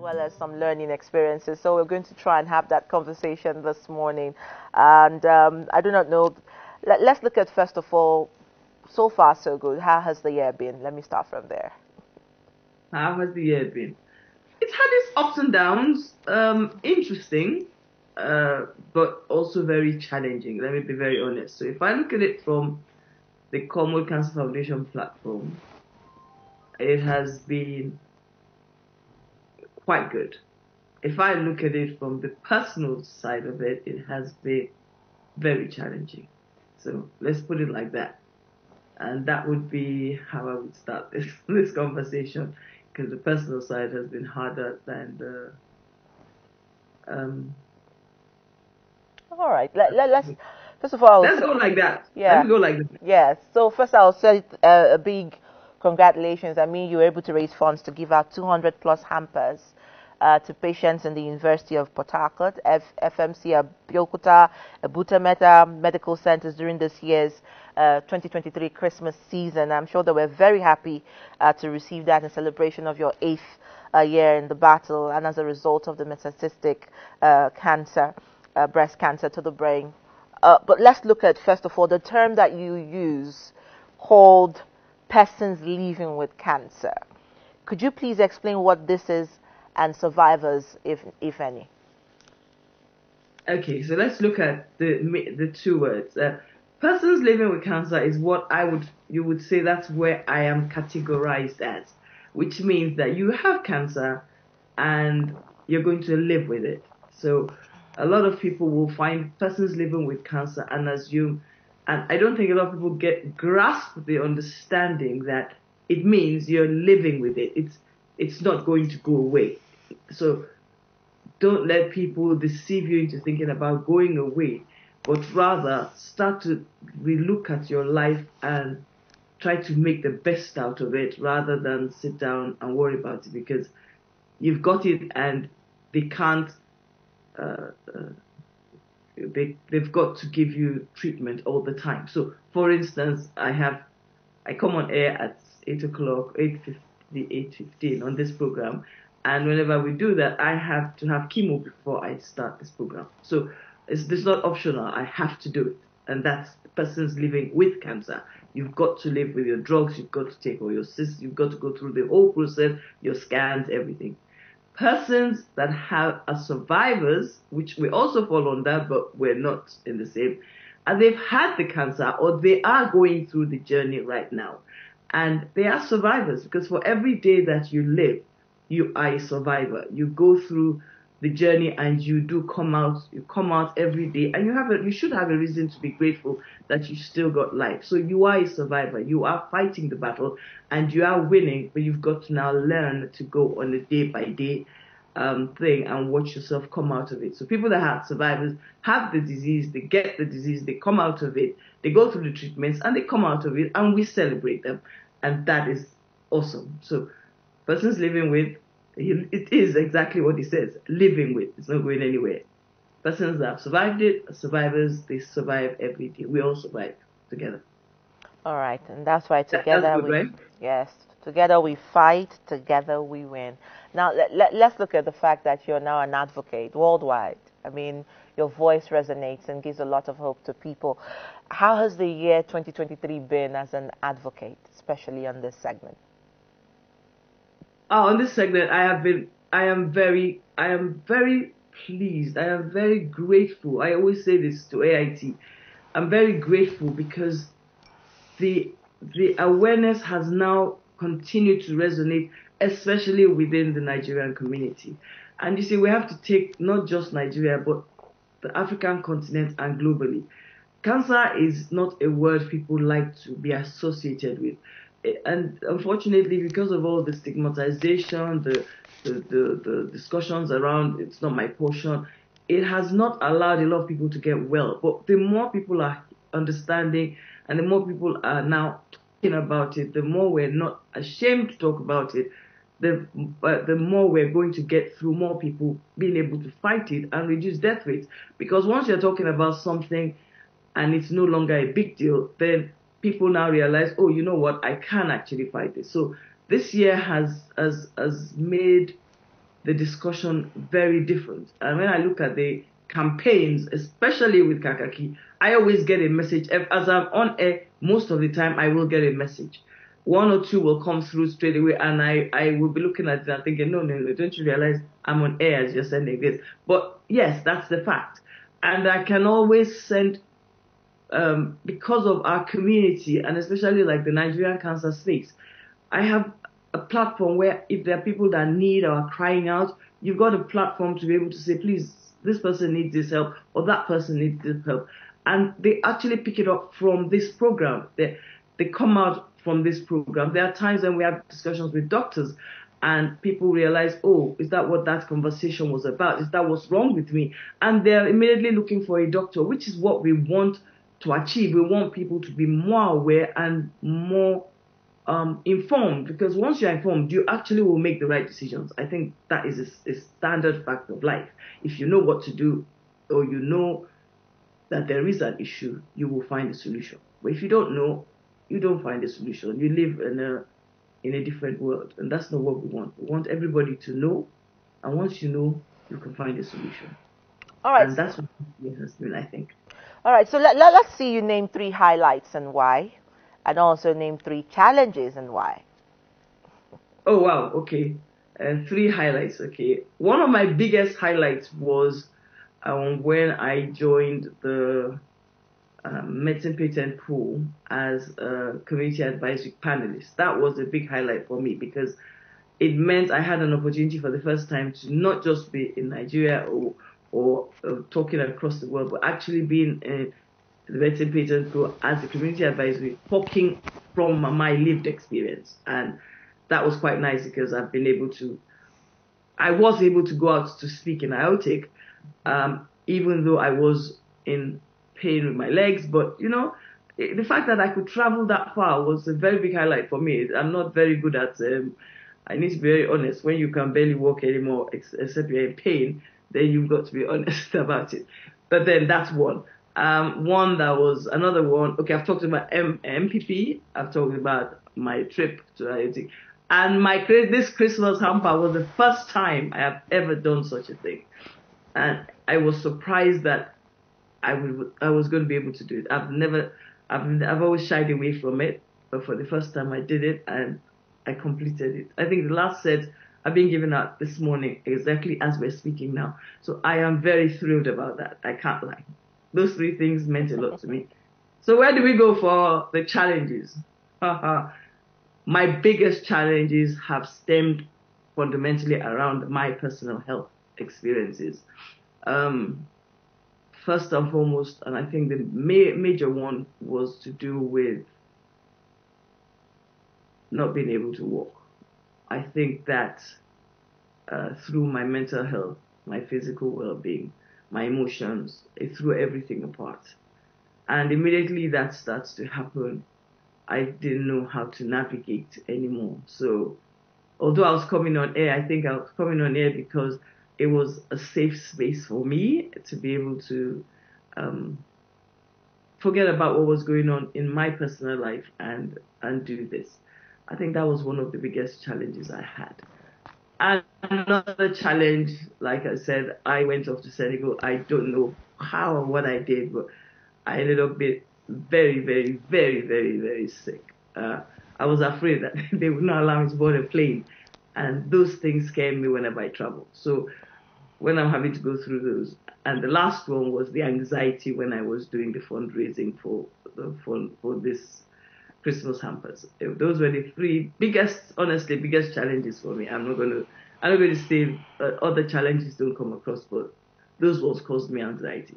well as some learning experiences. So we're going to try and have that conversation this morning. And I do not know. Let's look at, first of all, so far so good. How has the year been? Let me start from there. How has the year been? It's had its ups and downs. Interesting, but also very challenging. Let me be very honest. So if I look at it from the Common Cancer Foundation platform, it has been quite good. If I look at it from the personal side of it, it has been very challenging. So let's put it like that. And that would be how I would start this conversation, because the personal side has been harder than the. All right. Let's first of all. Let's go like that. Yeah. Let me go like that. Yes. So first, I'll say a big congratulations. I mean, you were able to raise funds to give out 200 plus hampers to patients in the University of Port Harcourt, FMC Abeokuta, Abuja Meta medical centers during this year's 2023 Christmas season. I'm sure they were very happy to receive that in celebration of your 8th year in the battle, and as a result of the metastatic cancer, breast cancer to the brain. But let's look at, first of all, the term that you use called persons living with cancer. Could you please explain what this is and survivors, if any? Okay, so let's look at the two words. Persons living with cancer is what you would say that's where I am categorized as, which means that you have cancer and you're going to live with it. So a lot of people will find persons living with cancer and assume, and I don't think a lot of people grasp the understanding that it means you're living with it. It's not going to go away. So don't let people deceive you into thinking about going away, but rather start to relook at your life and try to make the best out of it rather than sit down and worry about it, because you've got it and they can't, they've got to give you treatment all the time. So for instance, I come on air at 8 o'clock, 8:15 on this program. And whenever we do that, I have to have chemo before I start this program. So it's not optional. I have to do it. And that's the person's living with cancer. You've got to live with your drugs. You've got to take all your cysts. You've got to go through the whole process, your scans, everything. Persons that are survivors, which we also fall on that, but we're not in the same, and they've had the cancer or they are going through the journey right now. And they are survivors, because for every day that you live, you are a survivor. You go through the journey and you do come out. You come out every day, and you should have a reason to be grateful that you still got life. So you are a survivor. You are fighting the battle and you are winning, but you've got to now learn to go on a day by day thing and watch yourself come out of it. So people that have survivors have the disease, they get the disease, they come out of it, they go through the treatments and they come out of it, and we celebrate them. And that is awesome. So persons living with, it is exactly what he says, living with. It's not going anywhere. Persons that have survived it, survivors, they survive every day. We all survive together. All right, and that's why together that's good, right? Yes, together we fight, together we win. Now let's look at the fact that you're now an advocate worldwide. I mean, your voice resonates and gives a lot of hope to people. How has the year 2023 been as an advocate, especially on this segment? On this segment, I am very pleased. I am very grateful. I always say this to AIT. I'm very grateful because the awareness has now continued to resonate, especially within the Nigerian community. And you see, we have to take not just Nigeria, but the African continent and globally. Cancer is not a word people like to be associated with. And unfortunately, because of all the stigmatization, the discussions around it's not my portion, it has not allowed a lot of people to get well. But the more people are understanding and the more people are now talking about it, the more we're not ashamed to talk about it, the more we're going to get through more people being able to fight it and reduce death rates. Because once you're talking about something and it's no longer a big deal, then people now realize, oh, you know what, I can actually fight this. So this year has made the discussion very different. And when I look at the campaigns, especially with Kakaki, I always get a message. As I'm on air, most of the time I will get a message. One or two will come through straight away, and I will be looking at it and thinking, no, don't you realize I'm on air as you're sending this? But yes, that's the fact. And I can always send, because of our community, and especially like the Nigerian cancer space, I have a platform where if there are people that need or are crying out, you've got a platform to be able to say, please, this person needs this help, or that person needs this help. And they actually pick it up from this program. They come out from this program. There are times when we have discussions with doctors and people realize, oh, is that what that conversation was about? Is that what's wrong with me? And they're immediately looking for a doctor, which is what we want to achieve. We want people to be more aware and more informed, because once you're informed, you actually will make the right decisions. I think that is a standard fact of life. If you know what to do, or you know that there is an issue, you will find a solution. But if you don't know, you don't find a solution. You live in a different world, and that's not what we want. We want everybody to know, and once you know, you can find a solution. All right. And that's what it has been, I think. All right. So let's see you name 3 highlights and why, and also name 3 challenges and why. Oh, wow. Okay. 3 highlights. Okay. One of my biggest highlights was when I joined the medicine patent pool as a community advisory panelist. That was a big highlight for me, because it meant I had an opportunity for the first time to not just be in Nigeria or talking across the world, but actually being in the medicine patent pool as a community advisory, talking from my lived experience. And that was quite nice, because I was able to go out to speak in IOTIC, even though I was in pain with my legs. But, the fact that I could travel that far was a very big highlight for me. I'm not very good at, I need to be very honest, when you can barely walk anymore, except you're in pain, then you've got to be honest about it. But then that's one. Another one, okay, I've talked about MPP, I've talked about my trip to IOTIC. And this Christmas hamper was the first time I have ever done such a thing. And I was surprised that I was going to be able to do it. I've always shied away from it, but for the first time I did it and I completed it. I think the last set I've been given out this morning, exactly as we're speaking now. So I am very thrilled about that. I can't lie. Those 3 things meant a lot to me. So where do we go for the challenges? My biggest challenges have stemmed fundamentally around my personal health experiences. First and foremost, and I think the major one was to do with not being able to walk. I think that through my mental health, my physical well-being, my emotions, it threw everything apart. And immediately that starts to happen, I didn't know how to navigate anymore. So although I was coming on air, I think I was coming on air because it was a safe space for me to be able to forget about what was going on in my personal life and do this. I think that was one of the biggest challenges I had. And another challenge, like I said, I went off to Senegal. I don't know how or what I did, but I ended up being very, very, very, very, very sick. I was afraid that they would not allow me to board a plane. And those things scare me whenever I travel. So when I'm having to go through those. And the last one was the anxiety when I was doing the fundraising for this Christmas hampers. Those were the 3 biggest challenges for me. I'm not going to say other challenges don't come across, but those ones caused me anxiety.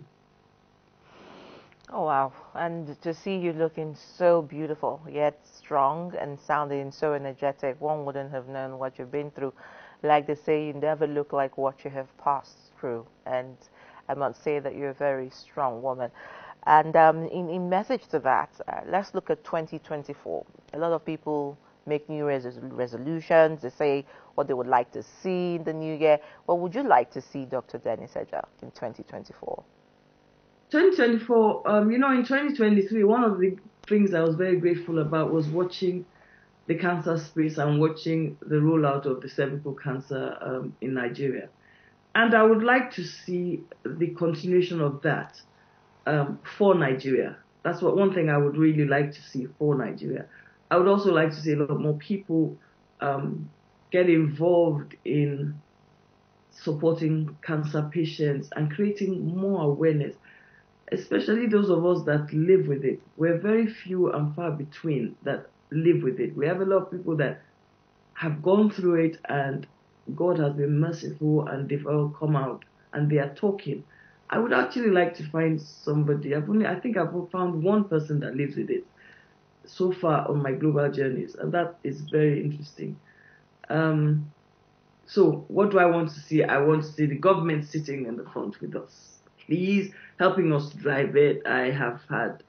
Oh, wow. And to see you looking so beautiful, yet strong and sounding so energetic, one wouldn't have known what you've been through. Like they say, you never look like what you have passed through. And I must say that you're a very strong woman. And in message to that, let's look at 2024. A lot of people make new resolutions. They say what they would like to see in the new year. What would you like to see, Dr. Denise Ejoh, in 2024? 2024, in 2023, one of the things I was very grateful about was watching the cancer space and watching the rollout of the cervical cancer in Nigeria. And I would like to see the continuation of that for Nigeria. That's one thing I would really like to see for Nigeria. I would also like to see a lot more people get involved in supporting cancer patients and creating more awareness, especially those of us that live with it. We're very few and far between that live with it. We have a lot of people that have gone through it and God has been merciful and they've all come out and they are talking. I would actually like to find somebody. I think I've found one person that lives with it so far on my global journeys, and that is very interesting. So what do I want to see? I want to see the government sitting in the front with us, please, helping us drive it. I have had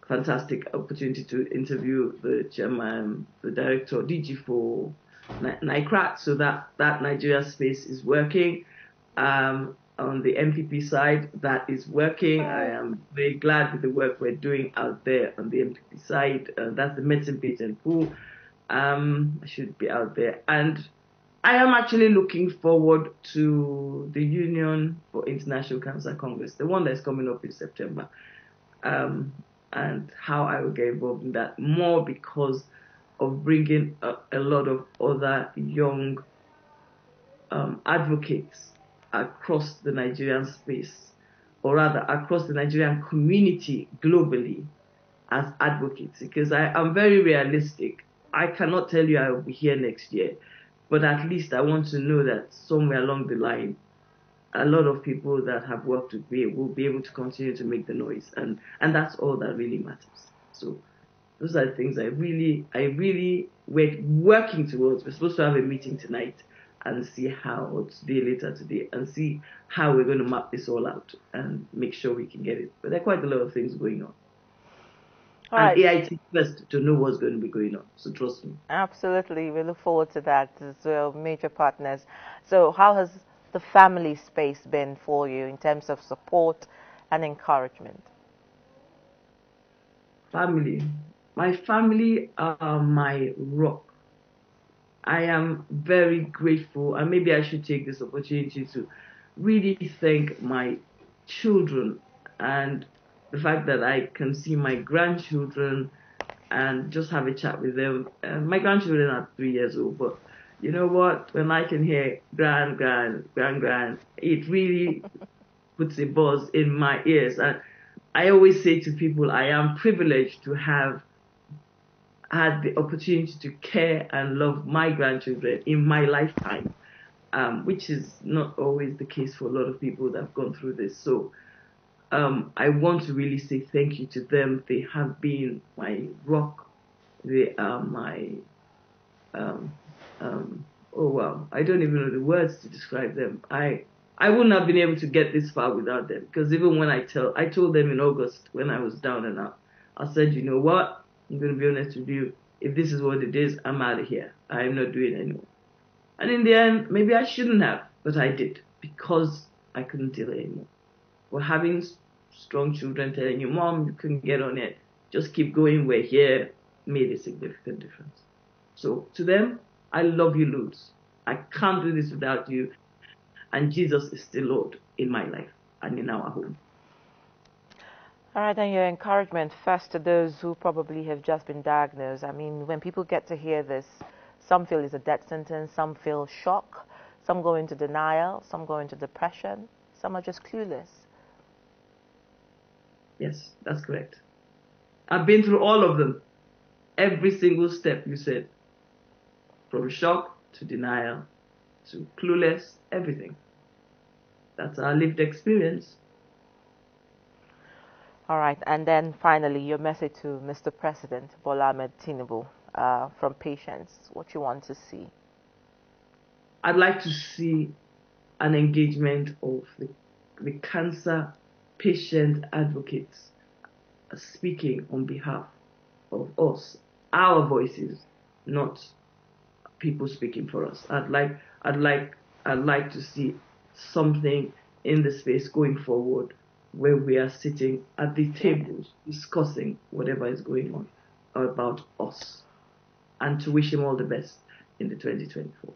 fantastic opportunity to interview the chairman, the director, DG for NICRAT, so that Nigeria space is working. On the MPP side, that is working. I am very glad with the work we're doing out there on the MPP side. That's the medicine patent pool. I should be out there. And I am actually looking forward to the Union for International Cancer Congress, the one that's coming up in September, and how I will get involved in that more because of bringing a lot of other young advocates across the Nigerian space, or rather across the Nigerian community globally as advocates, because I am very realistic. I cannot tell you I will be here next year, but at least I want to know that somewhere along the line, a lot of people that have worked with me will be able to continue to make the noise, and that's all that really matters. So those are the things I really working towards. We're supposed to have a meeting tonight and see how, or later today, and see how we're going to map this all out and make sure we can get it. But there are quite a lot of things going on. All and right. AIT first to know what's going to be going on. So trust me. Absolutely. We look forward to that as well, major partners. So how has the family space been for you in terms of support and encouragement? Family. My family are my rock. I am very grateful, and maybe I should take this opportunity to really thank my children and the fact that I can see my grandchildren and just have a chat with them. My grandchildren are 3 years old, but you know what? When I can hear grand, it really puts a buzz in my ears. And I always say to people, I am privileged to have had the opportunity to care and love my grandchildren in my lifetime, which is not always the case for a lot of people that have gone through this. So I want to really say thank you to them. They have been my rock. They are my, oh wow, I don't even know the words to describe them. I wouldn't have been able to get this far without them, because even when I told them in August when I was down and out, I said, you know what? I'm going to be honest with you. If this is what it is, I'm out of here. I am not doing it anymore. And in the end, maybe I shouldn't have, but I did, because I couldn't deal anymore. But having strong children telling you, Mom, you couldn't get on it, just keep going, we're here, made a significant difference. So to them, I love you loads. I can't do this without you. And Jesus is still Lord in my life and in our home. All right, and your encouragement first to those who probably have just been diagnosed. I mean, when people get to hear this, some feel it's a death sentence, some feel shock, some go into denial, some go into depression, some are just clueless. Yes, that's correct. I've been through all of them. Every single step you said. From shock to denial to clueless, everything. That's our lived experience. All right, and then finally, your message to Mr. President Bola Ahmed Tinubu from patients, what you want to see. I'd like to see an engagement of the cancer patient advocates speaking on behalf of us, our voices, not people speaking for us. I'd like to see something in the space going forward where we are sitting at the tables discussing whatever is going on about us and to wish him all the best in the 2024.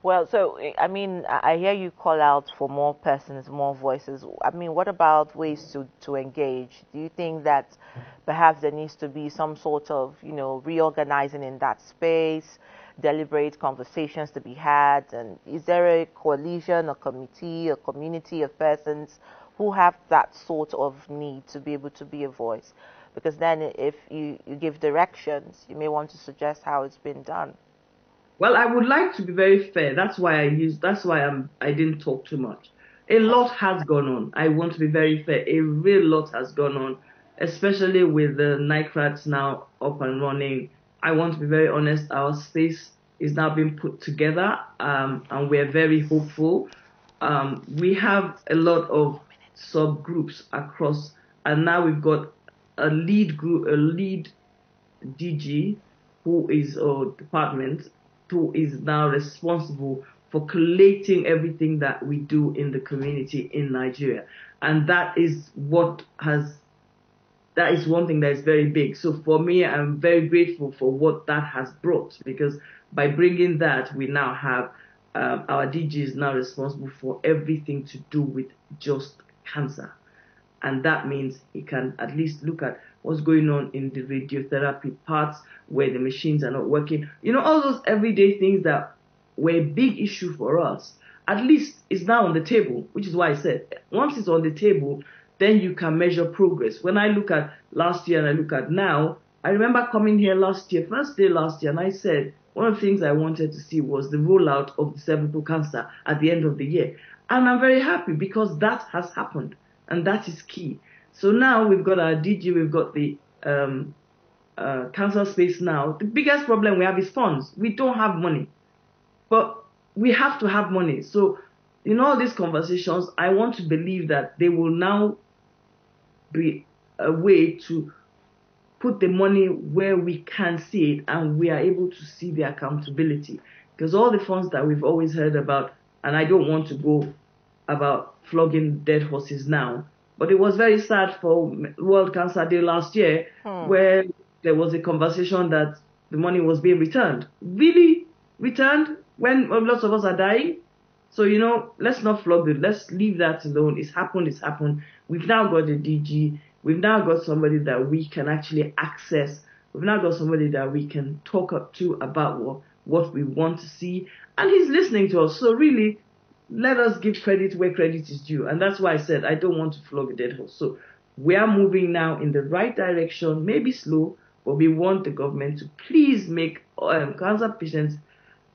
Well, so I mean, I hear you call out for more persons, more voices. I mean, what about ways to engage? Do you think that perhaps there needs to be some sort of, reorganizing in that space, deliberate conversations to be had? And is there a coalition, a committee, a community of persons who have that sort of need to be able to be a voice? Because then if you give directions, you may want to suggest how it's been done. Well, I would like to be very fair. That's why I didn't talk too much. A lot has gone on. I want to be very fair. A real lot has gone on, especially with the NICRATs now up and running. I want to be very honest. Our space is now being put together, and we're very hopeful. We have a lot of subgroups across, and now we've got a lead group, a lead DG, who is or department, who is now responsible for collating everything that we do in the community in Nigeria. And that is one thing that is very big. So for me, I'm very grateful for what that has brought, because by bringing that, we now have our DG is now responsible for everything to do with just cancer. And that means he can at least look at what's going on in the radiotherapy parts where the machines are not working. All those everyday things that were a big issue for us, at least it's now on the table, which is why I said, once it's on the table, then you can measure progress. When I look at last year and I look at now, I remember coming here last year, first day last year, and I said, one of the things I wanted to see was the rollout of the cervical cancer at the end of the year. And I'm very happy because that has happened. And that is key. So now we've got our DG, we've got the cancer space now. The biggest problem we have is funds. We don't have money. But we have to have money. So in all these conversations, I want to believe that there will now be a way to put the money where we can see it and we are able to see the accountability. Because all the funds that we've always heard about, and I don't want to go about flogging dead horses now, but it was very sad for World Cancer Day last year, where there was a conversation that the money was being returned. Really returned when lots of us are dying? So, let's not flog it. Let's leave that alone. It's happened. We've now got a DG. We've now got somebody that we can actually access. We've now got somebody that we can talk up to about what we want to see. And he's listening to us. So really, let us give credit where credit is due. And that's why I said I don't want to flog a dead horse. So we are moving now in the right direction, maybe slow, but we want the government to please make cancer patients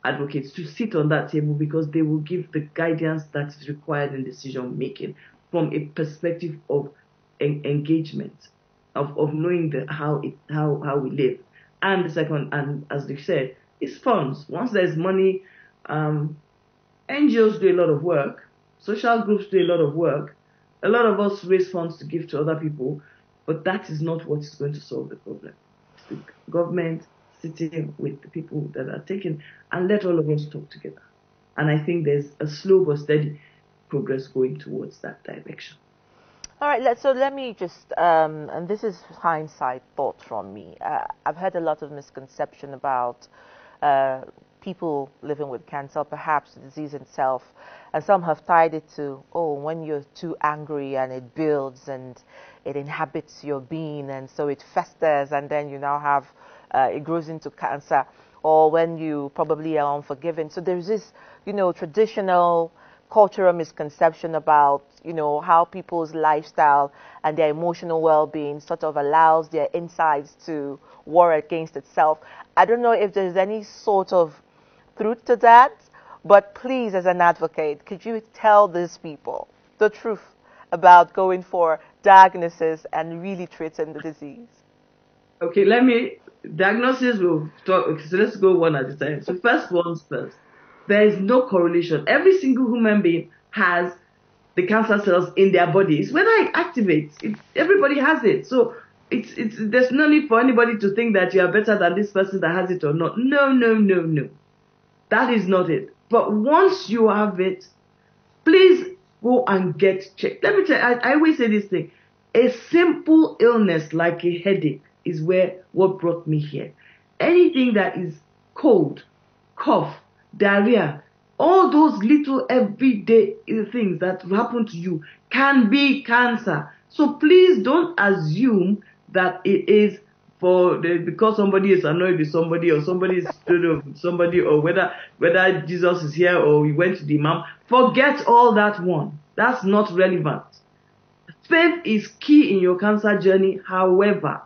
advocates to sit on that table, because they will give the guidance that is required in decision making from a perspective of engagement, of knowing how we live. And the second, and as they said, is funds. Once there's money, NGOs do a lot of work, social groups do a lot of work, a lot of us raise funds to give to other people, but that is not what is going to solve the problem. It's the government sitting with the people that are taking, and let all of us talk together. And I think there's a slow but steady progress going towards that direction. All right, so let me just, and this is hindsight thought from me. I've heard a lot of misconception about people living with cancer, perhaps the disease itself, and some have tied it to, when you're too angry and it builds and it inhabits your being, and so it festers, and then you now have, it grows into cancer, or when you probably are unforgiving. So there's this, traditional cultural misconception about, how people's lifestyle and their emotional well-being sort of allows their insides to war against itself. I don't know if there's any sort of truth to that, but please, as an advocate, could you tell these people the truth about going for diagnosis and really treating the disease? Okay, diagnosis will talk, so let's go one at a time. So first ones first. There is no correlation. Every single human being has the cancer cells in their bodies. When it activates, everybody has it. So there's no need for anybody to think that you are better than this person that has it or not. No. That is not it. But once you have it, please go and get checked. Let me tell you, I always say this thing. A simple illness like a headache is what brought me here. anything that is cold, cough, diarrhea, all those little everyday things that happen to you can be cancer. So please don't assume that it is because somebody is annoyed with somebody, or somebody is with somebody, or whether Jesus is here or we went to the imam. Forget all that one. That's not relevant. Faith is key in your cancer journey. However,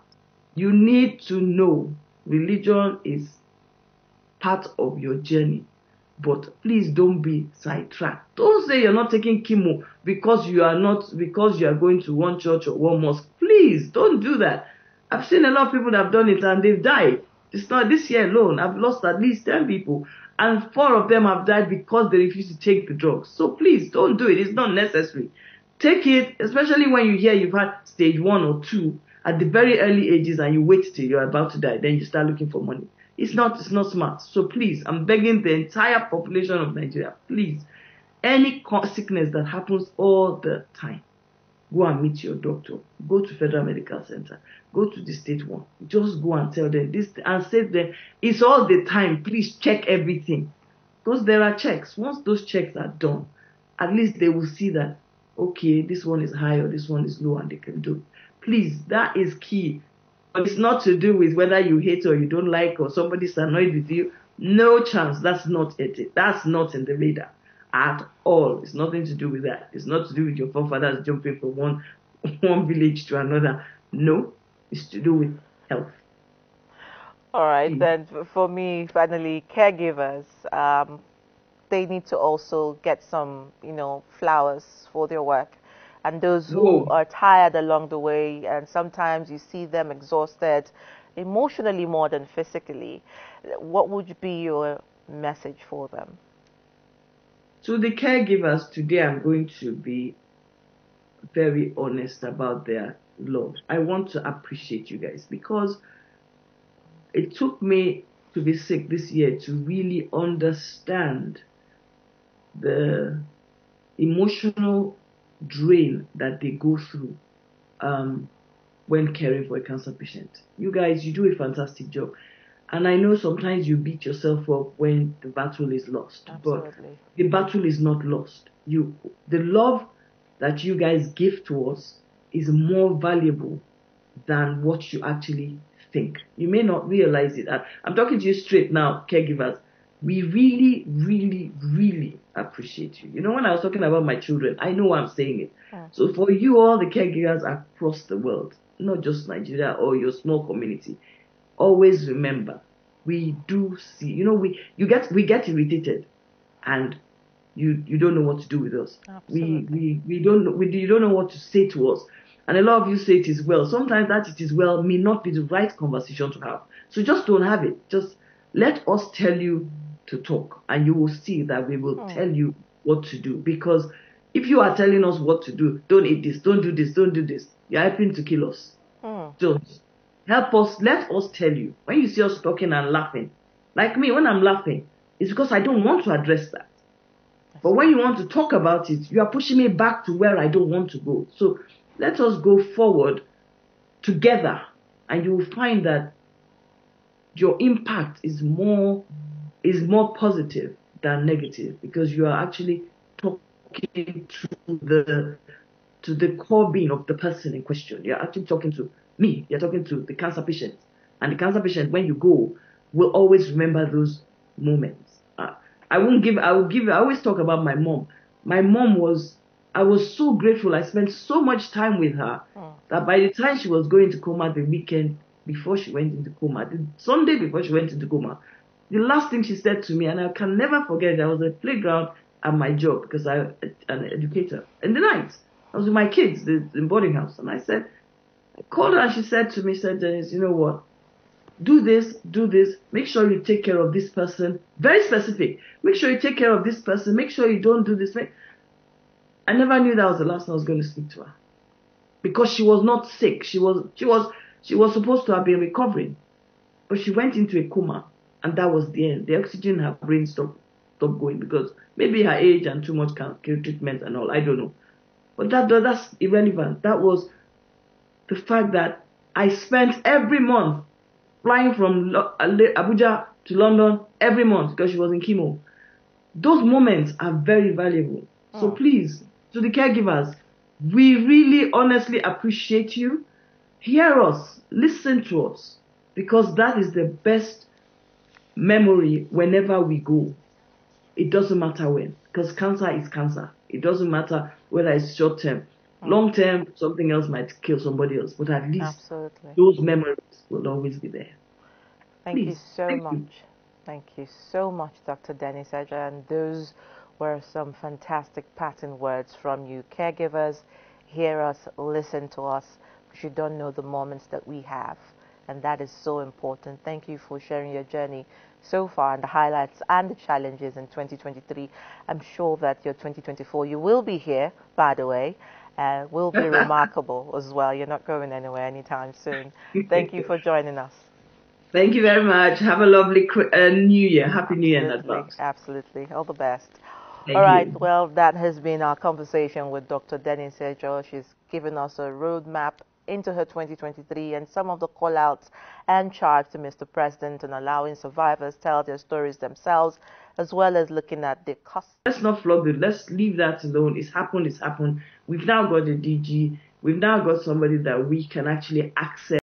you need to know religion is part of your journey. But please don't be sidetracked. Don't say you're not taking chemo because you are going to one church or one mosque. Please don't do that. I've seen a lot of people that have done it and they've died. It's not this year alone. I've lost at least 10 people, and 4 of them have died because they refuse to take the drugs. So please don't do it. It's not necessary. Take it, especially when you hear you've had stage 1 or 2 at the very early ages and you wait till you're about to die. Then you start looking for money. It's not smart. So please, I'm begging the entire population of Nigeria, please, any sickness that happens all the time, go and meet your doctor. Go to Federal Medical Center. Go to the state one. Just go and tell them this and say to them, it's all the time. Please check everything. Because there are checks. Once those checks are done, at least they will see that, okay, this one is high or this one is low and they can do it. Please, that is key. But it's not to do with whether you hate or you don't like or somebody's annoyed with you. No chance. That's not it. That's not in the radar at all. It's nothing to do with that. It's not to do with your forefathers jumping from one village to another. No, it's to do with health. All right, then for me, finally, caregivers, they need to also get some, flowers for their work. And those who are tired along the way, and sometimes you see them exhausted emotionally more than physically, what would be your message for them? To the caregivers today, I'm going to be very honest about their love. I want to appreciate you guys because it took me to be sick this year to really understand the emotional drain that they go through when caring for a cancer patient. You guys, you do a fantastic job. And I know sometimes you beat yourself up when the battle is lost. Absolutely. But the battle is not lost. The love that you guys give to us is more valuable than what you actually think. You may not realize it. I'm talking to you straight now, caregivers. We really, really, really appreciate you. When I was talking about my children, I know I'm saying it. Yeah. So for you all, the caregivers across the world, not just Nigeria or your small community, always remember, we do see, we get irritated and you don't know what to do with us. Absolutely. You don't know what to say to us. And a lot of you say it is well. Sometimes that it is well may not be the right conversation to have. So just don't have it. Just let us tell you to talk, and you will see that we will tell you what to do. Because if you are telling us what to do, don't eat this, don't do this, don't do this, you're helping to kill us. Don't. Help us, let us tell you. When you see us talking and laughing, like me, when I'm laughing, it's because I don't want to address that. But when you want to talk about it, you are pushing me back to where I don't want to go. So let us go forward together, and you will find that your impact is more positive than negative, because you are actually talking to the core being of the person in question. You're actually talking to me. You're talking to the cancer patient, and the cancer patient, when you go, will always remember those moments. I always talk about my mom. My mom I was so grateful. I spent so much time with her that by the time she was going to coma, the weekend before she went into coma, the Sunday before she went into coma, the last thing she said to me, and I can never forget, I was at the playground at my job because I'm an educator. In the night, I was with my kids in boarding house, and I called her, and she said to me, Denise, you know what? Do this, make sure you take care of this person. Very specific. Make sure you take care of this person. Make sure you don't do this. I never knew that was the last time I was going to speak to her. Because she was not sick. She was supposed to have been recovering. But she went into a coma, and that was the end. The oxygen in her brain stopped going, because maybe her age and too much treatment and all, I don't know. But that's irrelevant. That was the fact that I spent every month flying from Abuja to London every month because she was in chemo. Those moments are very valuable. So please, to the caregivers, we really honestly appreciate you. Hear us, listen to us, because that is the best memory whenever we go. It doesn't matter when, because cancer is cancer. It doesn't matter whether it's short term. Long term, something else might kill somebody else, but at least those memories will always be there. Thank you so much. Thank you so much, Dr. Denise Ejoh. And those were some fantastic parting words from you. Caregivers, hear us, listen to us, because you don't know the moments that we have. And that is so important. Thank you for sharing your journey so far and the highlights and the challenges in 2023. I'm sure that your 2024, you will be here, by the way, will be remarkable as well. You're not going anywhere anytime soon. Thank you for joining us. Thank you very much. Have a lovely New Year. Happy New Year in advance. Absolutely. All the best. Thank All right. you. Well, that has been our conversation with Dr. Denise Ejoh. She's given us a roadmap into her 2023 and some of the call-outs and charge to Mr. President and allowing survivors tell their stories themselves, as well as looking at the cost. Let's not flog it. Let's leave that alone. It's happened. It's happened. We've now got a DG. We've now got somebody that we can actually access.